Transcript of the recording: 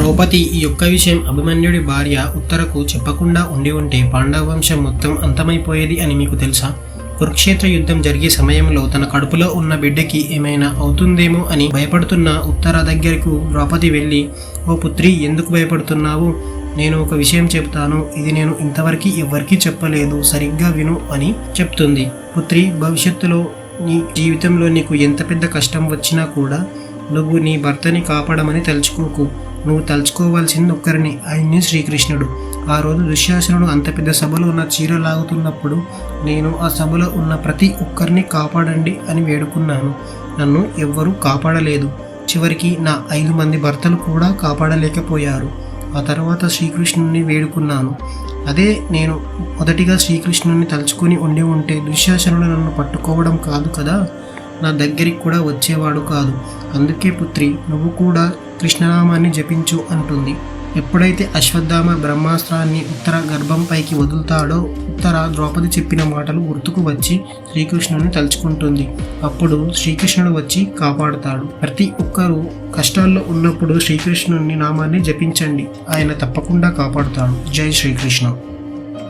ద్రౌపది ఈ యొక్క విషయం అభిమన్యుడి భార్య ఉత్తరకు చెప్పకుండా ఉండి ఉంటే పాండవ వంశం మొత్తం అంతమైపోయేది అని మీకు తెలుసా? కురుక్షేత్ర యుద్ధం జరిగే సమయంలో తన కడుపులో ఉన్న బిడ్డకి ఏమైనా అవుతుందేమో అని భయపడుతున్న ఉత్తర దగ్గరకు ద్రౌపది వెళ్ళి, ఓ పుత్రి, ఎందుకు భయపడుతున్నావు? నేను ఒక విషయం చెప్తాను, ఇది నేను ఇంతవరకు ఎవ్వరికీ చెప్పలేదు, సరిగ్గా విను అని చెప్తుంది. పుత్రి, భవిష్యత్తులో నీ జీవితంలో నీకు ఎంత పెద్ద కష్టం వచ్చినా కూడా నువ్వు నీ భర్తని కాపాడమని తలుచుకోకు. నువ్వు తలుచుకోవాల్సింది ఒక్కరిని, ఆయన్ని శ్రీకృష్ణుడు. ఆ రోజు దుశ్శాసనుడు అంత పెద్ద సభలో నా చీర లాగుతున్నప్పుడు నేను ఆ సభలో ఉన్న ప్రతి ఒక్కరిని కాపాడండి అని వేడుకున్నాను. నన్ను ఎవ్వరూ కాపాడలేదు. చివరికి నా 5 మంది భర్తలు కూడా కాపాడలేకపోయారు. ఆ తర్వాత శ్రీకృష్ణుని వేడుకున్నాను. అదే నేను మొదటిగా శ్రీకృష్ణుని తలుచుకొని ఉండి ఉంటే దుశ్శాసనుడు నన్ను పట్టుకోవడం కాదు కదా, నా దగ్గరికి కూడా వచ్చేవాడు కాదు. అందుకే పుత్రి, నువ్వు కూడా కృష్ణనామాన్ని జపించు అంటుంది. ఎప్పుడైతే అశ్వత్థామ బ్రహ్మాస్త్రాన్ని ఉత్తర గర్భంపైకి వదులుతాడో ఉత్తర ద్రౌపది చెప్పిన మాటలు గుర్తుకు వచ్చి శ్రీకృష్ణుని తలుచుకుంటుంది. అప్పుడు శ్రీకృష్ణుడు వచ్చి కాపాడుతాడు. ప్రతి ఒక్కరూ కష్టాల్లో ఉన్నప్పుడు శ్రీకృష్ణుని నామాన్ని జపించండి, ఆయన తప్పకుండా కాపాడుతాడు. జై శ్రీకృష్ణ.